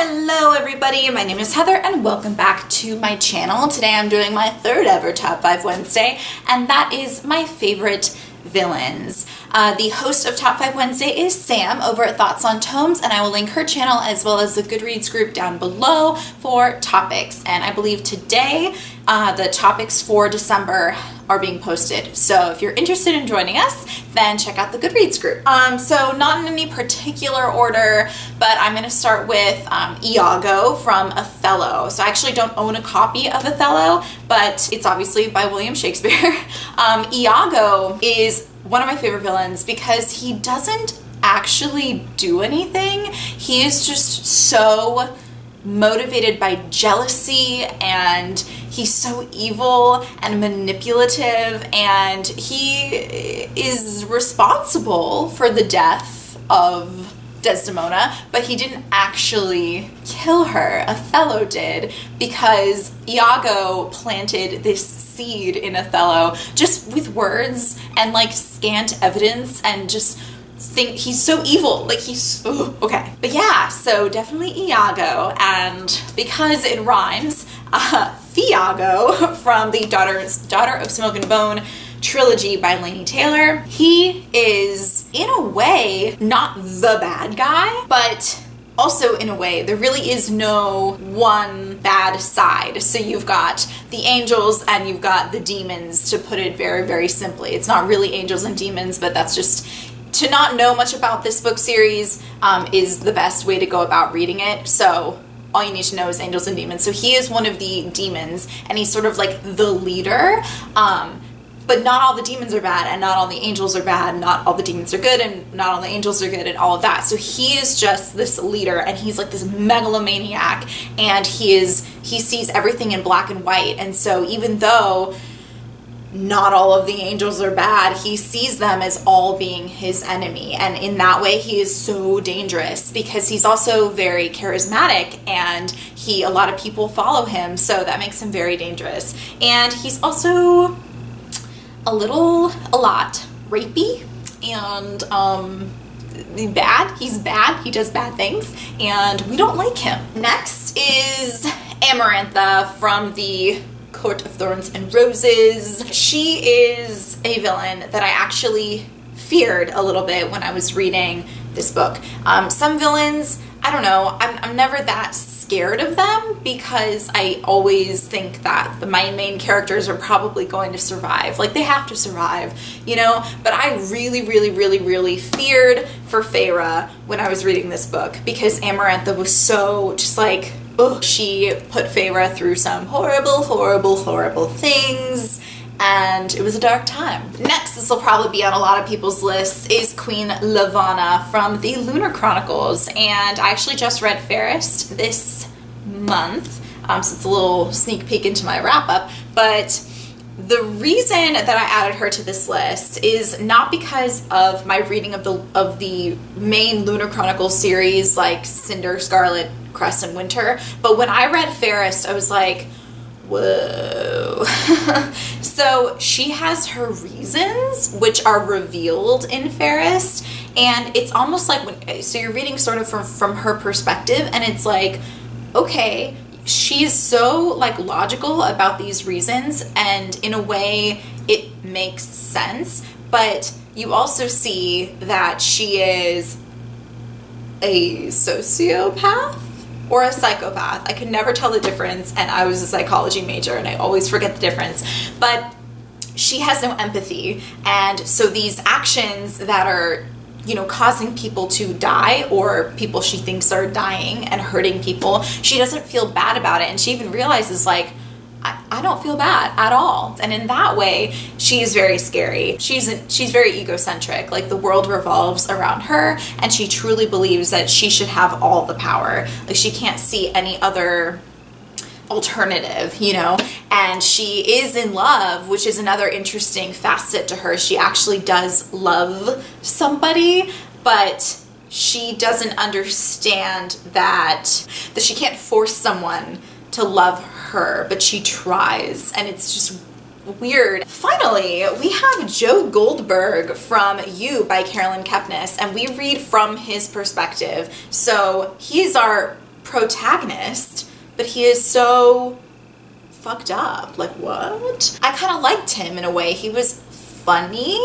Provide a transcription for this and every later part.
Hello everybody, my name is Heather and welcome back to my channel. Today I'm doing my third ever Top 5 Wednesday, and that is my favorite villains. The host of Top 5 Wednesday is Sam over at Thoughts on Tomes, and I will link her channel as well as the Goodreads group down below for topics. And I believe today the topics for December are being posted. So if you're interested in joining us, then check out the Goodreads group. So not in any particular order, but I'm gonna start with Iago from Othello. So I actually don't own a copy of Othello, but it's obviously by William Shakespeare. Iago is one of my favorite villains because he doesn't actually do anything. He is just so motivated by jealousy, and he's so evil and manipulative, and he is responsible for the death of Desdemona, but he didn't actually kill her. Othello did, because Iago planted this seed in Othello just with words and like scant evidence, and just think he's so evil, like he's okay. But yeah, so definitely Iago, and because it rhymes, Thiago from the Daughter of Smoke and Bone trilogy by Laini Taylor. He is in a way not the bad guy, but also in a way there really is no one bad side. So you've got the angels and you've got the demons, to put it very, very simply. It's not really angels and demons, but that's just, to not know much about this book series is the best way to go about reading it. So all you need to know is angels and demons. So he is one of the demons, and he's sort of like the leader. But not all the demons are bad, and not all the angels are bad, not all the demons are good, and not all the angels are good, and all of that. So he is just this leader, and he's like this megalomaniac, and he sees everything in black and white. And so even though not all of the angels are bad, he sees them as all being his enemy, and in that way he is so dangerous, because he's also very charismatic, and a lot of people follow him, so that makes him very dangerous. And he's also a lot rapey and bad. He's bad, he does bad things, and we don't like him. Next is Amarantha from the Court of Thorns and Roses. She is a villain that I actually feared a little bit when I was reading this book. Some villains, I don't know, I'm never that scared of them, because I always think that my main characters are probably going to survive. Like, they have to survive, you know? But I really feared for Feyre when I was reading this book, because Amarantha was so just like, ugh. She put Feyre through some horrible things, and it was a dark time. Next, this will probably be on a lot of people's lists, is Queen Lavanna from the Lunar Chronicles, and I actually just read Fairest this month, so it's a little sneak peek into my wrap-up. But the reason that I added her to this list is not because of my reading of the main Lunar Chronicles series, like Cinder, Scarlet, Crest, and Winter, but when I read Fairest, I was like, whoa. So she has her reasons, which are revealed in Fairest, and it's almost like so you're reading sort of from her perspective, and it's like, okay, she's so like logical about these reasons, and in a way it makes sense, but you also see that she is a sociopath or a psychopath. I could never tell the difference, and I was a psychology major and I always forget the difference. But she has no empathy, and so these actions that are, you know, causing people to die, or people she thinks are dying and hurting people, she doesn't feel bad about it, and she even realizes, like, I don't feel bad at all. And in that way, she is very scary. She's very egocentric. Like, the world revolves around her, and she truly believes that she should have all the power. Like, she can't see any other alternative, you know? And she is in love, which is another interesting facet to her. She actually does love somebody, but she doesn't understand that she can't force someone to love her, but she tries, and it's just weird. Finally, we have Joe Goldberg from You by Carolyn Kepnes, and we read from his perspective. So he's our protagonist, but he is so fucked up. Like, what? I kind of liked him in a way. He was funny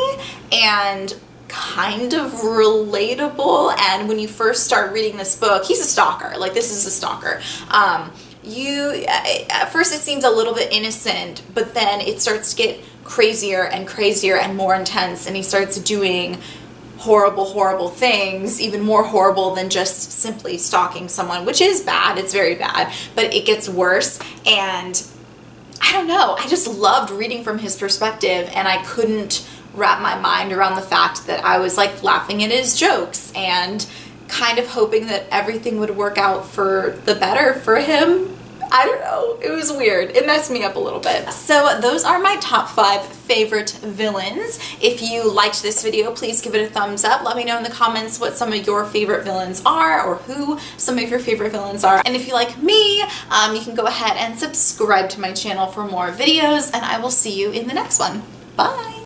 and kind of relatable, and when you first start reading this book, he's a stalker. Like, this is a stalker. At first it seems a little bit innocent, but then it starts to get crazier and crazier and more intense, and he starts doing horrible things, even more horrible than just simply stalking someone, which is bad. It's very bad, but it gets worse. And I don't know, I just loved reading from his perspective, and I couldn't wrap my mind around the fact that I was like laughing at his jokes and kind of hoping that everything would work out for the better for him. I don't know, it was weird. It messed me up a little bit. So those are my top 5 favorite villains. If you liked this video, please give it a thumbs up. Let me know in the comments what some of your favorite villains are, or who some of your favorite villains are. And if you like me, you can go ahead and subscribe to my channel for more videos, and I will see you in the next one. Bye!